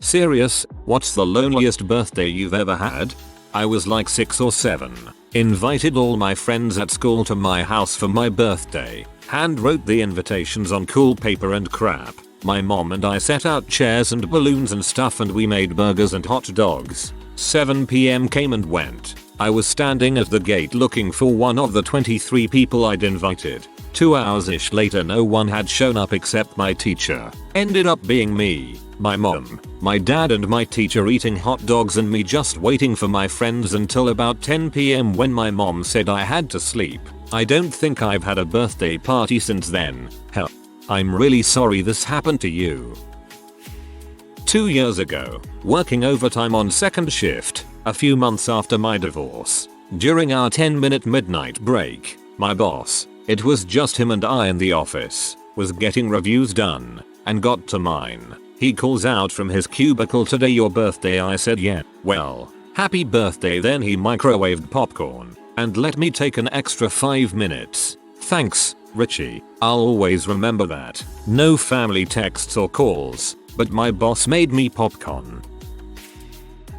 Serious, what's the loneliest birthday you've ever had? I was like 6 or 7. Invited all my friends at school to my house for my birthday. Hand wrote the invitations on cool paper and crap. My mom and I set out chairs and balloons and stuff and we made burgers and hot dogs. 7 PM came and went. I was standing at the gate looking for one of the 23 people I'd invited. 2 hours-ish later no one had shown up except my teacher. Ended up being me, my mom, my dad and my teacher eating hot dogs and me just waiting for my friends until about 10 PM when my mom said I had to sleep. I don't think I've had a birthday party since then. Hell, I'm really sorry this happened to you. 2 years ago, working overtime on second shift, a few months after my divorce, during our 10-minute midnight break, my boss, it was just him and I in the office, was getting reviews done, and got to mine. He calls out from his cubicle, "Today your birthday?" I said yeah. "Well, happy birthday." Then he microwaved popcorn, and let me take an extra 5 minutes. "Thanks, Richie, I'll always remember that." No family texts or calls, but my boss made me popcorn.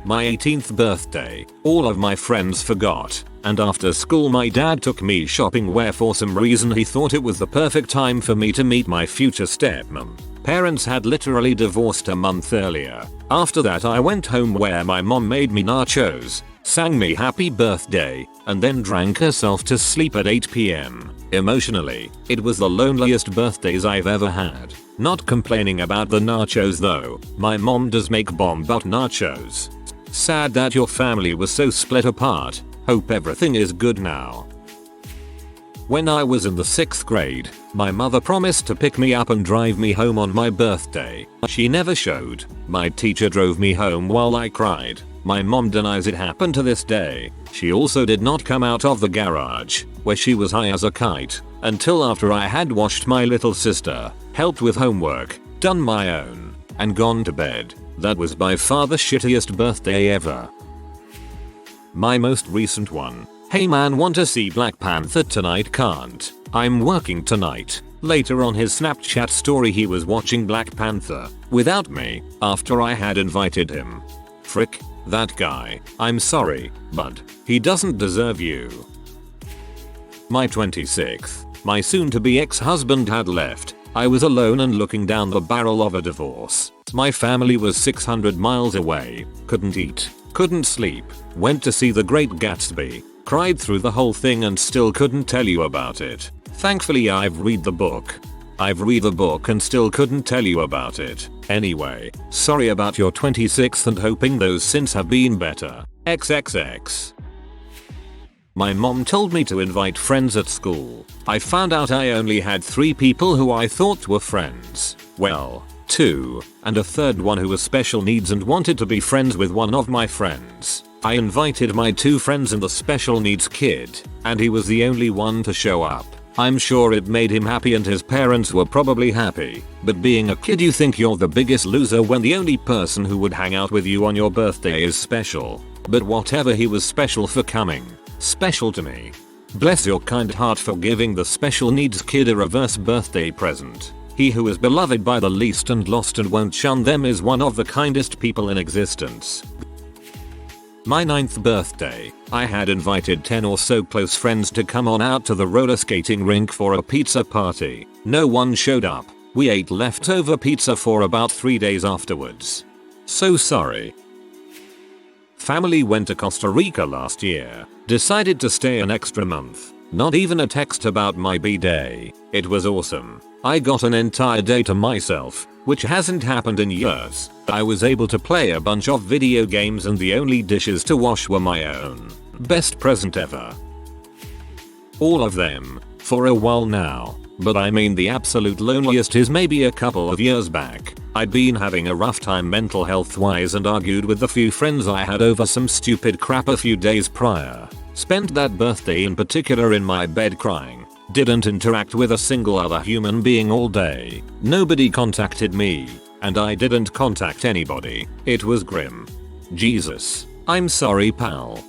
My 18th birthday, all of my friends forgot, and after school my dad took me shopping where for some reason he thought it was the perfect time for me to meet my future stepmom. Parents had literally divorced a month earlier. After that I went home where my mom made me nachos, sang me happy birthday, and then drank herself to sleep at 8 PM. Emotionally, it was the loneliest birthdays I've ever had. Not complaining about the nachos though, my mom does make bomb-butt nachos. Sad that your family was so split apart. Hope everything is good now. When I was in the 6th grade, my mother promised to pick me up and drive me home on my birthday. She never showed. My teacher drove me home while I cried. My mom denies it happened to this day. She also did not come out of the garage, where she was high as a kite, until after I had washed my little sister, helped with homework, done my own, and gone to bed. That was by far the shittiest birthday ever. My most recent one. "Hey man, want to see Black Panther tonight?" "Can't. I'm working tonight." Later on his Snapchat story he was watching Black Panther without me after I had invited him. Frick, that guy. I'm sorry, but he doesn't deserve you. My 26th. My soon-to-be ex-husband had left. I was alone and looking down the barrel of a divorce. My family was 600 miles away. Couldn't eat. Couldn't sleep. Went to see The Great Gatsby. Cried through the whole thing and still couldn't tell you about it. Thankfully I've read the book and still couldn't tell you about it. Anyway, sorry about your 26th and hoping those since have been better. XXX. My mom told me to invite friends at school. I found out I only had 3 people who I thought were friends. Well, 2, and a third one who was special needs and wanted to be friends with one of my friends. I invited my 2 friends and the special needs kid, and he was the only one to show up. I'm sure it made him happy and his parents were probably happy, but being a kid you think you're the biggest loser when the only person who would hang out with you on your birthday is special. But whatever, he was special for coming. Special to me. Bless your kind heart for giving the special needs kid a reverse birthday present. He who is beloved by the least and lost and won't shun them is one of the kindest people in existence. My 9th birthday, I had invited 10 or so close friends to come on out to the roller skating rink for a pizza party. No one showed up. We ate leftover pizza for about 3 days afterwards. So sorry. Family went to Costa Rica last year. Decided to stay an extra month. Not even a text about my B-day. It was awesome. I got an entire day to myself, which hasn't happened in years. I was able to play a bunch of video games and the only dishes to wash were my own. Best present ever. All of them, for a while now. But I mean the absolute loneliest is maybe a couple of years back. I'd been having a rough time mental health wise and argued with the few friends I had over some stupid crap a few days prior. Spent that birthday in particular in my bed crying. Didn't interact with a single other human being all day. Nobody contacted me, and I didn't contact anybody. It was grim. Jesus. I'm sorry, pal.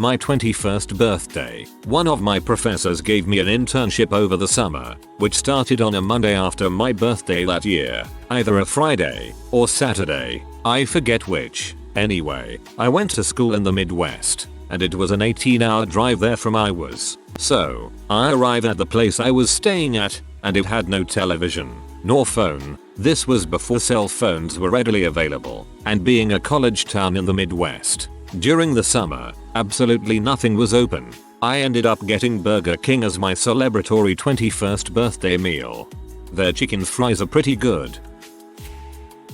My 21st birthday. One of my professors gave me an internship over the summer, which started on a Monday after my birthday that year. Either a Friday or Saturday. I forget which. Anyway, I went to school in the Midwest, and it was an 18-hour drive there from I was. So, I arrived at the place I was staying at, and it had no television, nor phone. This was before cell phones were readily available, and being a college town in the Midwest, during the summer, absolutely nothing was open. I ended up getting Burger King as my celebratory 21st birthday meal. Their chicken fries are pretty good.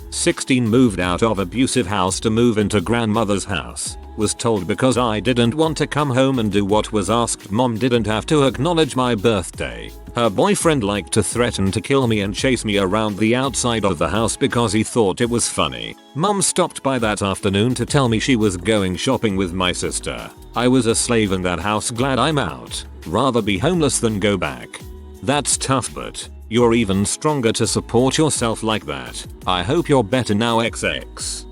16 moved out of abusive house to move into grandmother's house. Was told because I didn't want to come home and do what was asked. Mom didn't have to acknowledge my birthday. Her boyfriend liked to threaten to kill me and chase me around the outside of the house because he thought it was funny. Mom stopped by that afternoon to tell me she was going shopping with my sister. I was a slave in that house, glad I'm out. Rather be homeless than go back. That's tough, but you're even stronger to support yourself like that. I hope you're better now, XX.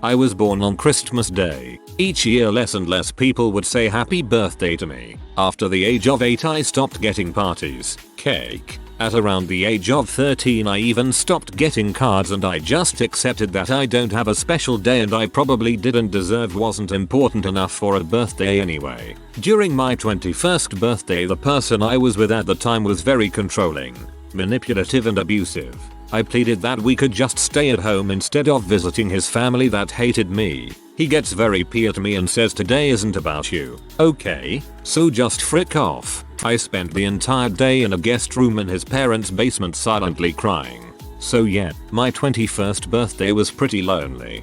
I was born on Christmas Day. Each year less and less people would say happy birthday to me. After the age of 8 I stopped getting parties, cake. At around the age of 13 I even stopped getting cards, and I just accepted that I don't have a special day and I probably didn't deserve, wasn't important enough for a birthday anyway. During my 21st birthday the person I was with at the time was very controlling, manipulative and abusive. I pleaded that we could just stay at home instead of visiting his family that hated me. He gets very peer to me and says today isn't about you. Okay, so just frick off. I spent the entire day in a guest room in his parents' basement silently crying. So yeah, my 21st birthday was pretty lonely.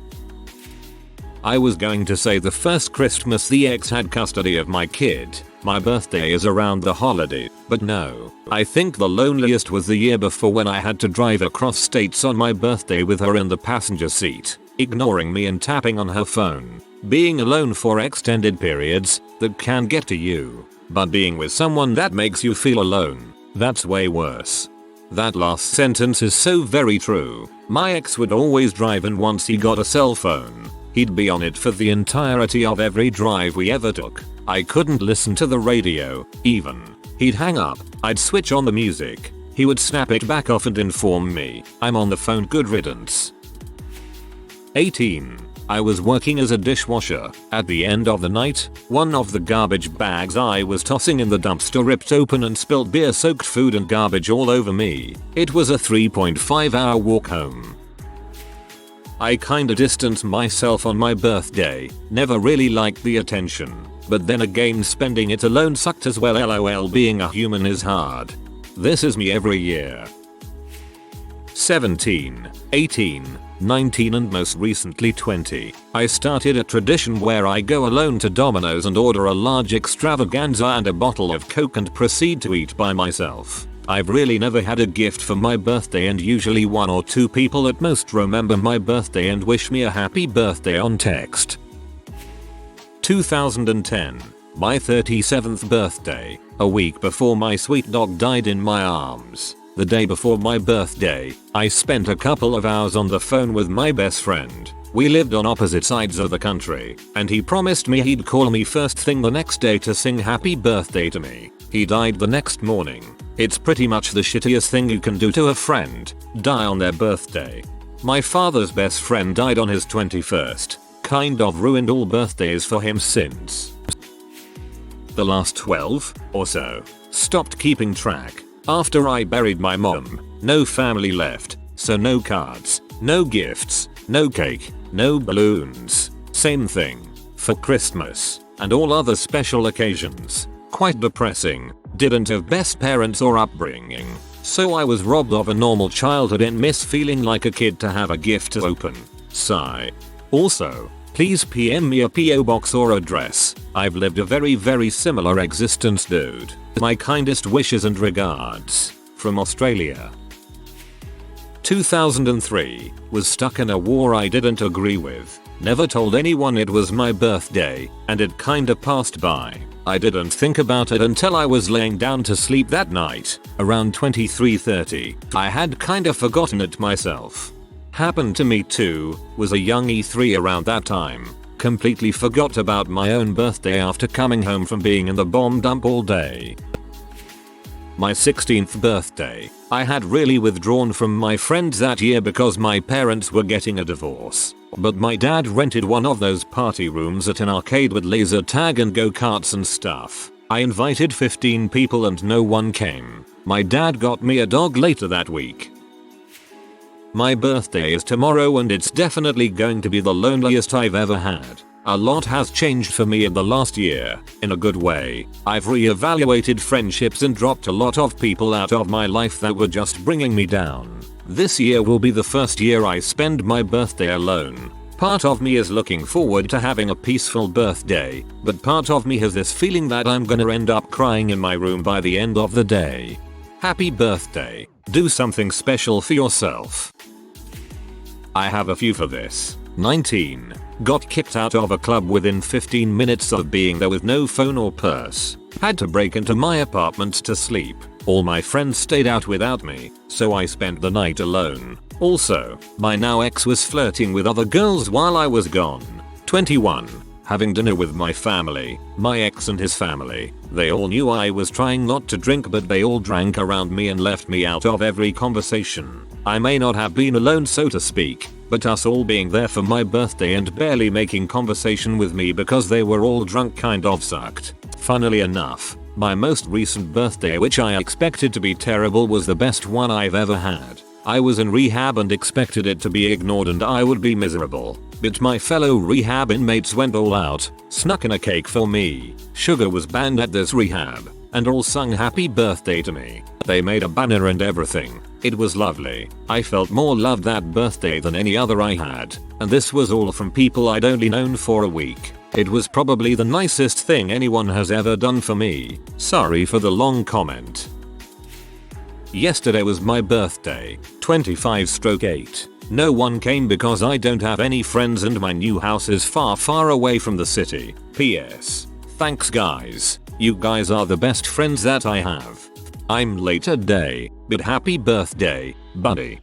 I was going to say the first Christmas the ex had custody of my kid. My birthday is around the holiday, but no. I think the loneliest was the year before when I had to drive across states on my birthday with her in the passenger seat, ignoring me and tapping on her phone. Being alone for extended periods, that can get to you. But being with someone that makes you feel alone, that's way worse. That last sentence is so very true. My ex would always drive, and once he got a cell phone, he'd be on it for the entirety of every drive we ever took. I couldn't listen to the radio, even. He'd hang up, I'd switch on the music, he would snap it back off and inform me, I'm on the phone, good riddance. 18. I was working as a dishwasher. At the end of the night, one of the garbage bags I was tossing in the dumpster ripped open and spilled beer-soaked food and garbage all over me. It was a 3.5-hour walk home. I kinda distanced myself on my birthday, never really liked the attention. But then again spending it alone sucked as well, lol, being a human is hard. This is me every year. 17, 18, 19 and most recently 20. I started a tradition where I go alone to Domino's and order a large extravaganza and a bottle of Coke and proceed to eat by myself. I've really never had a gift for my birthday, and usually 1 or 2 people at most remember my birthday and wish me a happy birthday on text. 2010. My 37th birthday. A week before my sweet dog died in my arms. The day before my birthday, I spent a couple of hours on the phone with my best friend. We lived on opposite sides of the country, and he promised me he'd call me first thing the next day to sing happy birthday to me. He died the next morning. It's pretty much the shittiest thing you can do to a friend, die on their birthday. My father's best friend died on his 21st. Kind of ruined all birthdays for him since. The last 12 or so. Stopped keeping track. After I buried my mom, no family left, so no cards, no gifts, no cake, no balloons. Same thing for Christmas and all other special occasions. Quite depressing. Didn't have best parents or upbringing, so I was robbed of a normal childhood and miss feeling like a kid to have a gift to open. Sigh. Also, please PM me a PO box or address. I've lived a very similar existence, dude. My kindest wishes and regards. From Australia. 2003. Was stuck in a war I didn't agree with. Never told anyone it was my birthday, and it kinda passed by. I didn't think about it until I was laying down to sleep that night, around 23:30. I had kinda forgotten it myself. Happened to me too, was a young E3 around that time. Completely forgot about my own birthday after coming home from being in the bomb dump all day. My 16th birthday. I had really withdrawn from my friends that year because my parents were getting a divorce. But my dad rented one of those party rooms at an arcade with laser tag and go-karts and stuff. I invited 15 people and no one came. My dad got me a dog later that week. My birthday is tomorrow and it's definitely going to be the loneliest I've ever had. A lot has changed for me in the last year, in a good way. I've re-evaluated friendships and dropped a lot of people out of my life that were just bringing me down. This year will be the first year I spend my birthday alone. Part of me is looking forward to having a peaceful birthday, but part of me has this feeling that I'm gonna end up crying in my room by the end of the day. Happy birthday. Do something special for yourself. I have a few for this. 19. Got kicked out of a club within 15 minutes of being there with no phone or purse. Had to break into my apartment to sleep. All my friends stayed out without me, so I spent the night alone. Also, my now ex was flirting with other girls while I was gone. 21. Having dinner with my family, my ex and his family. They all knew I was trying not to drink, but they all drank around me and left me out of every conversation. I may not have been alone, so to speak, but us all being there for my birthday and barely making conversation with me because they were all drunk kind of sucked. Funnily enough, my most recent birthday, which I expected to be terrible, was the best one I've ever had. I was in rehab and expected it to be ignored and I would be miserable. But my fellow rehab inmates went all out, snuck in a cake for me. Sugar was banned at this rehab, and all sung happy birthday to me. They made a banner and everything. It was lovely. I felt more loved that birthday than any other I had, and this was all from people I'd only known for a week. It was probably the nicest thing anyone has ever done for me. Sorry for the long comment. Yesterday was my birthday, 25/8. No one came because I don't have any friends and my new house is far away from the city. PS. Thanks guys. You guys are the best friends that I have. I'm late today, but happy birthday, buddy.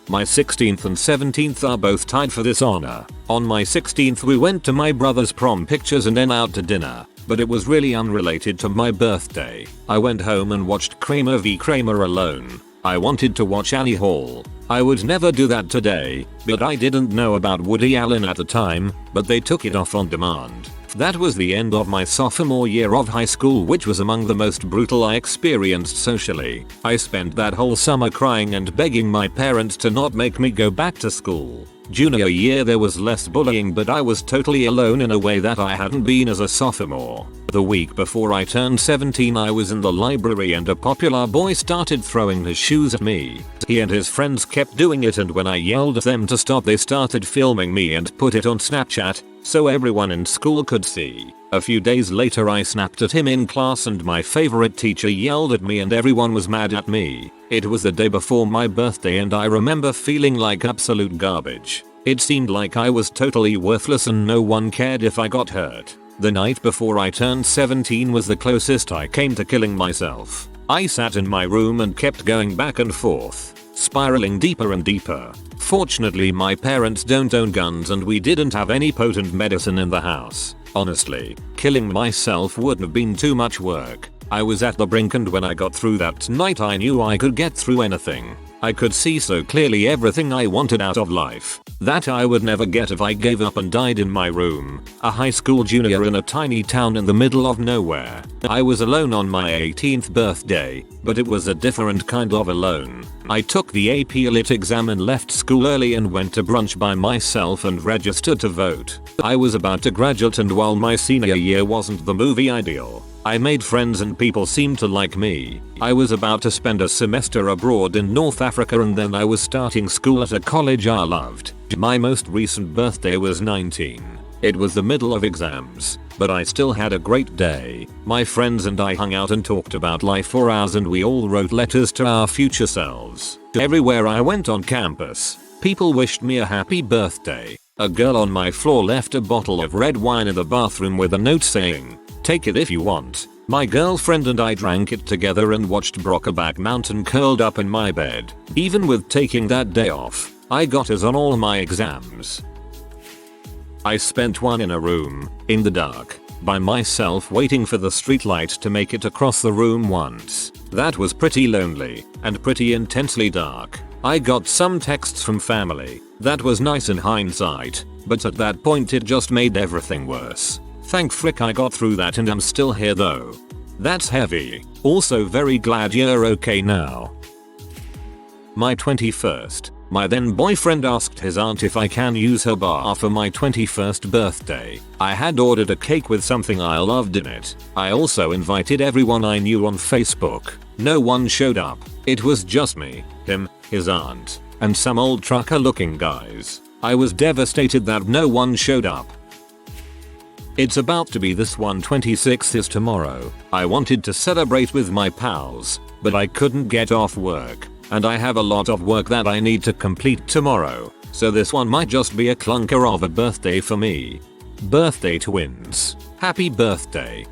My 16th and 17th are both tied for this honor. On my 16th we went to my brother's prom pictures and then out to dinner, but it was really unrelated to my birthday. I went home and watched Kramer v. Kramer alone. I wanted to watch Annie Hall. I would never do that today, but I didn't know about Woody Allen at the time, but they took it off on demand. That was the end of my sophomore year of high school, which was among the most brutal I experienced socially. I spent that whole summer crying and begging my parents to not make me go back to school. Junior year there was less bullying, but I was totally alone in a way that I hadn't been as a sophomore. The week before I turned 17 I was in the library and a popular boy started throwing his shoes at me. He and his friends kept doing it, and when I yelled at them to stop they started filming me and put it on Snapchat so everyone in school could see. A few days later I snapped at him in class and my favorite teacher yelled at me and everyone was mad at me. It was the day before my birthday and I remember feeling like absolute garbage. It seemed like I was totally worthless and no one cared if I got hurt. The night before I turned 17 was the closest I came to killing myself. I sat in my room and kept going back and forth, spiraling deeper and deeper. Fortunately my parents don't own guns and we didn't have any potent medicine in the house. Honestly, killing myself wouldn't have been too much work. I was at the brink, and when I got through that night I knew I could get through anything. I could see so clearly everything I wanted out of life that I would never get if I gave up and died in my room. A high school junior in a tiny town in the middle of nowhere. I was alone on my 18th birthday, but it was a different kind of alone. I took the AP Lit exam and left school early and went to brunch by myself and registered to vote. I was about to graduate, and while my senior year wasn't the movie ideal, I made friends and people seemed to like me. I was about to spend a semester abroad in North Africa and then I was starting school at a college I loved. My most recent birthday was 19. It was the middle of exams, but I still had a great day. My friends and I hung out and talked about life for hours and we all wrote letters to our future selves. Everywhere I went on campus, people wished me a happy birthday. A girl on my floor left a bottle of red wine in the bathroom with a note saying, "Take it if you want." My girlfriend and I drank it together and watched Brokeback Mountain curled up in my bed. Even with taking that day off, I got A's on all my exams. I spent one in a room, in the dark, by myself waiting for the streetlight to make it across the room once. That was pretty lonely, and pretty intensely dark. I got some texts from family. That was nice in hindsight, but at that point it just made everything worse. Thank frick I got through that and I'm still here though. That's heavy. Also very glad you're okay now. My 21st. My then boyfriend asked his aunt if I can use her bar for my 21st birthday. I had ordered a cake with something I loved in it. I also invited everyone I knew on Facebook. No one showed up. It was just me, him, his aunt, and some old trucker looking guys. I was devastated that no one showed up. It's about to be this 1/26th is tomorrow. I wanted to celebrate with my pals, but I couldn't get off work. And I have a lot of work that I need to complete tomorrow, so this one might just be a clunker of a birthday for me. Birthday twins. Happy birthday.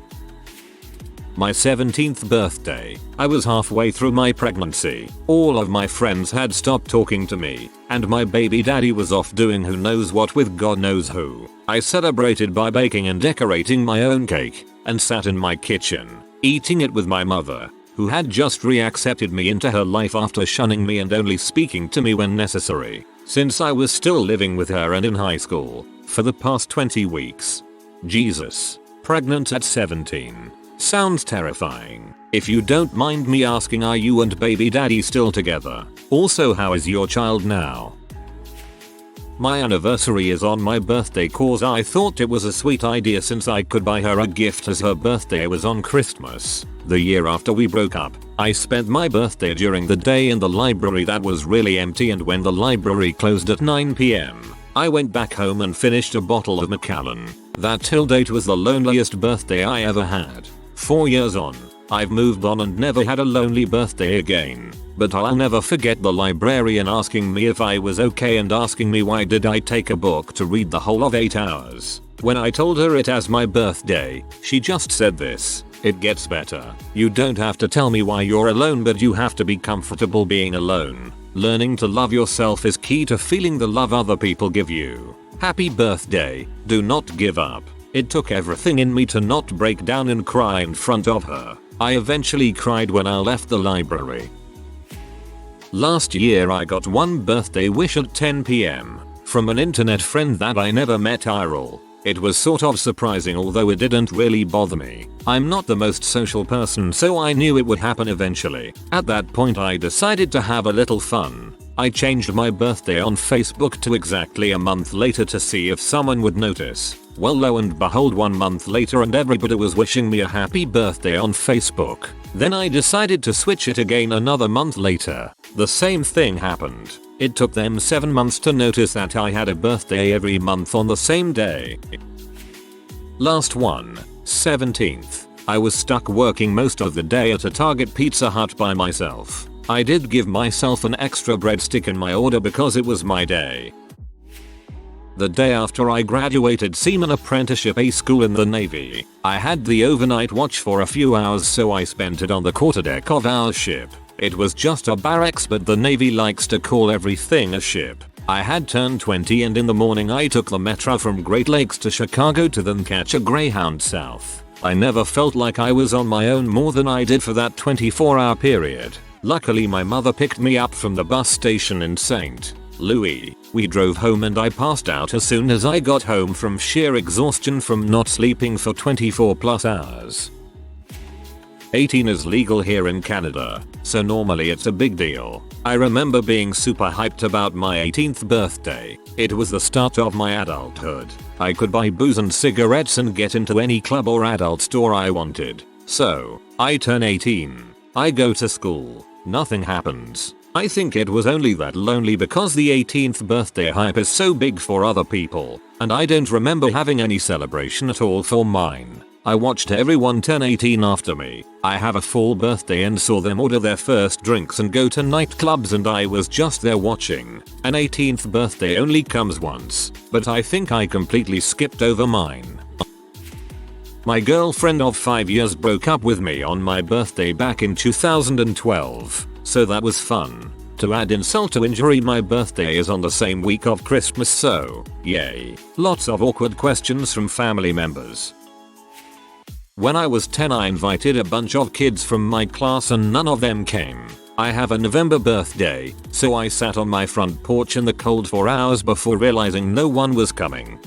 My 17th birthday. I was halfway through my pregnancy. All of my friends had stopped talking to me, and my baby daddy was off doing who knows what with God knows who. I celebrated by baking and decorating my own cake, and sat in my kitchen, eating it with my mother, who had just reaccepted me into her life after shunning me and only speaking to me when necessary, since I was still living with her and in high school, for the past 20 weeks. Jesus. Pregnant at 17. Sounds terrifying. If you don't mind me asking, are you and baby daddy still together? Also, how is your child now? My anniversary is on my birthday cause I thought it was a sweet idea since I could buy her a gift as her birthday was on Christmas. The year after we broke up, I spent my birthday during the day in the library that was really empty, and when the library closed at 9 PM, I went back home and finished a bottle of Macallan. That till date was the loneliest birthday I ever had. 4 years on, I've moved on and never had a lonely birthday again. But I'll never forget the librarian asking me if I was okay and asking me why did I take a book to read the whole of 8 hours. When I told her it as my birthday, she just said this: "It gets better. You don't have to tell me why you're alone, but you have to be comfortable being alone. Learning to love yourself is key to feeling the love other people give you. Happy birthday. Do not give up." It took everything in me to not break down and cry in front of her. I eventually cried when I left the library. Last year I got one birthday wish at 10 PM from an internet friend that I never met IRL. It was sort of surprising, although it didn't really bother me. I'm not the most social person, so I knew it would happen eventually. At that point I decided to have a little fun. I changed my birthday on Facebook to exactly a month later to see if someone would notice. Well, lo and behold, 1 month later and everybody was wishing me a happy birthday on Facebook. Then I decided to switch it again another month later. The same thing happened. It took them 7 months to notice that I had a birthday every month on the same day. Last one, 17th. I was stuck working most of the day at a Target Pizza Hut by myself. I did give myself an extra breadstick in my order because it was my day. The day after I graduated Seaman Apprenticeship A school in the Navy, I had the overnight watch for a few hours, so I spent it on the quarterdeck of our ship. It was just a barracks, but the Navy likes to call everything a ship. I had turned 20 and in the morning I took the metro from Great Lakes to Chicago to then catch a Greyhound south. I never felt like I was on my own more than I did for that 24-hour period. Luckily my mother picked me up from the bus station in St. Louis. We drove home and I passed out as soon as I got home from sheer exhaustion from not sleeping for 24 plus hours. 18 is legal here in Canada, so normally it's a big deal. I remember being super hyped about my 18th birthday. It was the start of my adulthood. I could buy booze and cigarettes and get into any club or adult store I wanted. So, I turn 18. I go to school. Nothing happens. I think it was only that lonely because the 18th birthday hype is so big for other people, and I don't remember having any celebration at all for mine. I watched everyone turn 18 after me. I have a full birthday and saw them order their first drinks and go to nightclubs, and I was just there watching. An 18th birthday only comes once, but I think I completely skipped over mine. My girlfriend of 5 years broke up with me on my birthday back in 2012. So that was fun. To add insult to injury, my birthday is on the same week of Christmas, so yay. Lots of awkward questions from family members. When I was 10, I invited a bunch of kids from my class and none of them came. I have a November birthday, so I sat on my front porch in the cold for hours before realizing no one was coming.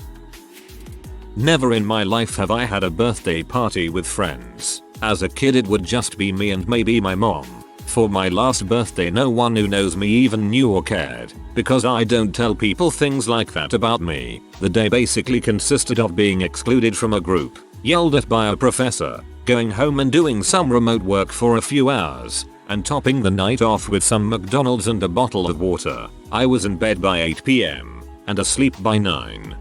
Never in my life have I had a birthday party with friends. As a kid it would just be me and maybe my mom. For my last birthday no one who knows me even knew or cared, because I don't tell people things like that about me. The day basically consisted of being excluded from a group, yelled at by a professor, going home and doing some remote work for a few hours, and topping the night off with some McDonald's and a bottle of water. I was in bed by 8 PM and asleep by 9.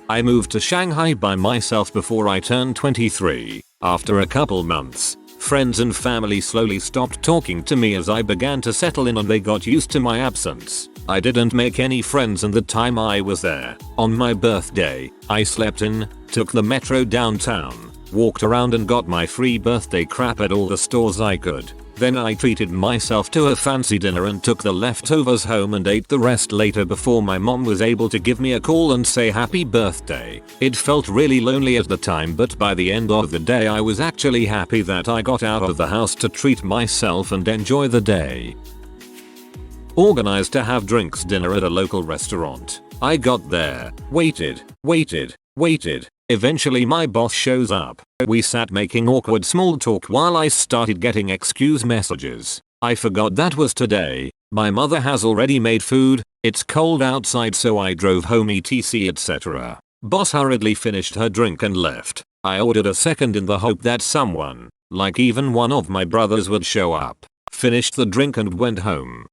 I moved to Shanghai by myself before I turned 23. After a couple months, friends and family slowly stopped talking to me as I began to settle in and they got used to my absence. I didn't make any friends in the time I was there. On my birthday, I slept in, took the metro downtown, walked around and got my free birthday crap at all the stores I could. Then I treated myself to a fancy dinner and took the leftovers home and ate the rest later before my mom was able to give me a call and say happy birthday. It felt really lonely at the time, but by the end of the day I was actually happy that I got out of the house to treat myself and enjoy the day. Organized to have drinks dinner at a local restaurant. I got there, waited. Eventually my boss shows up. We sat making awkward small talk while I started getting excuse messages. I forgot that was today. My mother has already made food. It's cold outside so I drove home etc etc. Boss hurriedly finished her drink and left. I ordered a second in the hope that someone, like even one of my brothers, would show up. Finished the drink and went home.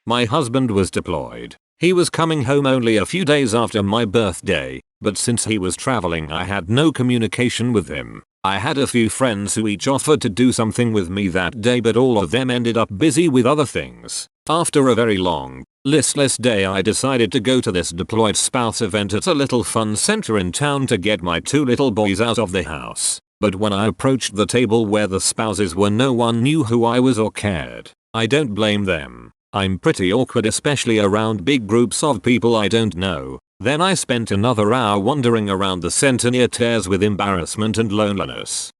My husband was deployed. He was coming home only a few days after my birthday, but since he was traveling I had no communication with him. I had a few friends who each offered to do something with me that day, but all of them ended up busy with other things. After a very long, listless day I decided to go to this deployed spouse event at a little fun center in town to get my 2 little boys out of the house. But when I approached the table where the spouses were, no one knew who I was or cared. I don't blame them. I'm pretty awkward, especially around big groups of people I don't know. Then I spent another hour wandering around the center near tears with embarrassment and loneliness.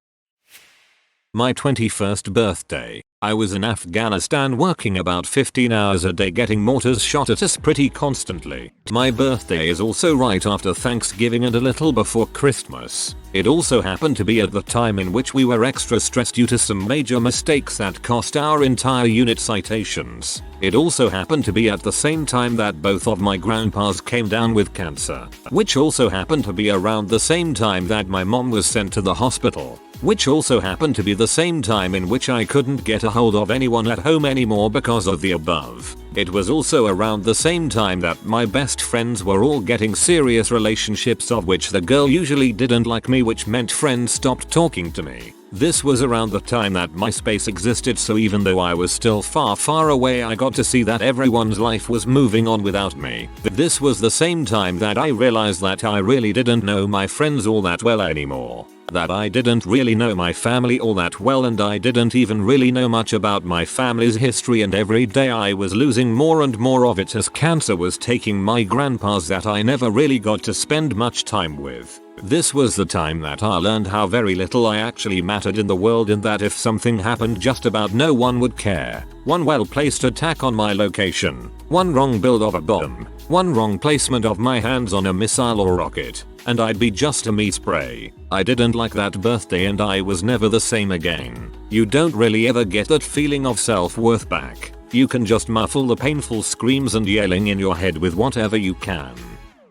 My 21st birthday. I was in Afghanistan working about 15 hours a day getting mortars shot at us pretty constantly. My birthday is also right after Thanksgiving and a little before Christmas. It also happened to be at the time in which we were extra stressed due to some major mistakes that cost our entire unit citations. It also happened to be at the same time that both of my grandpas came down with cancer, which also happened to be around the same time that my mom was sent to the hospital, which also happened to be the same time in which I couldn't get a hold of anyone at home anymore because of the above. It was also around the same time that my best friends were all getting serious relationships, of which the girl usually didn't like me, which meant friends stopped talking to me. This was around the time that MySpace existed, so even though I was still far away I got to see that everyone's life was moving on without me. This was the same time that I realized that I really didn't know my friends all that well anymore. That I didn't really know my family all that well, and I didn't even really know much about my family's history, and every day I was losing more and more of it as cancer was taking my grandpas that I never really got to spend much time with. This was the time that I learned how very little I actually mattered in the world, and that if something happened just about no one would care. One well-placed attack on my location, one wrong build of a bomb, one wrong placement of my hands on a missile or rocket, and I'd be just a meat spray. I didn't like that birthday and I was never the same again. You don't really ever get that feeling of self-worth back. You can just muffle the painful screams and yelling in your head with whatever you can.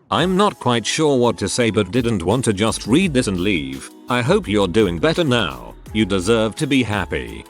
I'm not quite sure what to say, but didn't want to just read this and leave. I hope you're doing better now. You deserve to be happy.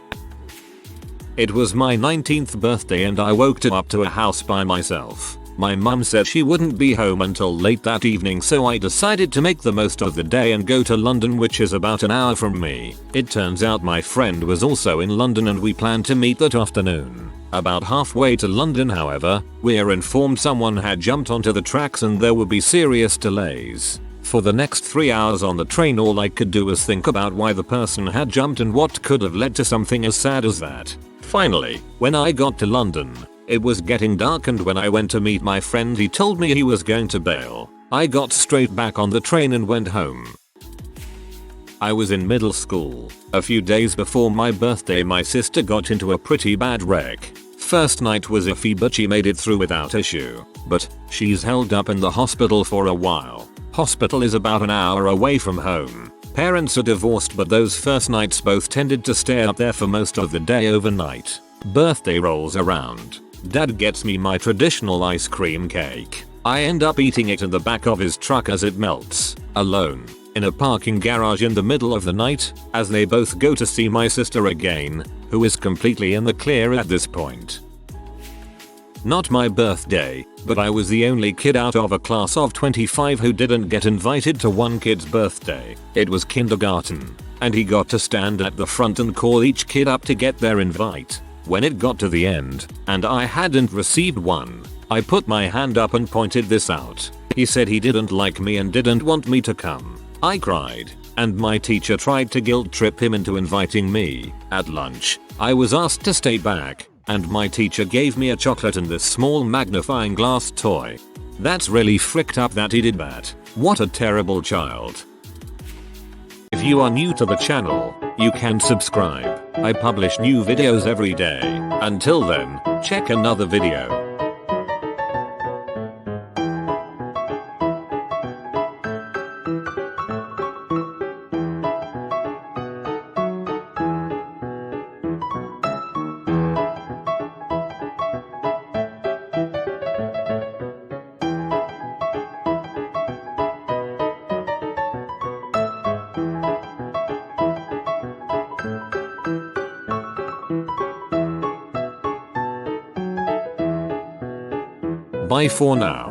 It was my 19th birthday and I woke up to a house by myself. My mum said she wouldn't be home until late that evening, so I decided to make the most of the day and go to London, which is about an hour from me. It turns out my friend was also in London and we planned to meet that afternoon. About halfway to London, however, we're informed someone had jumped onto the tracks and there would be serious delays. For the next 3 hours on the train all I could do was think about why the person had jumped and what could have led to something as sad as that. Finally, when I got to London, it was getting dark, and when I went to meet my friend he told me he was going to bail. I got straight back on the train and went home. I was in middle school. A few days before my birthday my sister got into a pretty bad wreck. First night was iffy but she made it through without issue. But she's held up in the hospital for a while. Hospital is about an hour away from home. Parents are divorced but those first nights both tended to stay up there for most of the day overnight. Birthday rolls around. Dad gets me my traditional ice cream cake. I end up eating it in the back of his truck as it melts, alone, in a parking garage in the middle of the night, as they both go to see my sister again, who is completely in the clear at this point. Not my birthday, but I was the only kid out of a class of 25 who didn't get invited to one kid's birthday. It was kindergarten, and he got to stand at the front and call each kid up to get their invite. When it got to the end, and I hadn't received one, I put my hand up and pointed this out. He said he didn't like me and didn't want me to come. I cried, and my teacher tried to guilt trip him into inviting me. At lunch, I was asked to stay back, and my teacher gave me a chocolate and this small magnifying glass toy. That's really fricked up that he did that. What a terrible child. If you are new to the channel, you can subscribe. I publish new videos every day. Until then, check another video. Bye for now.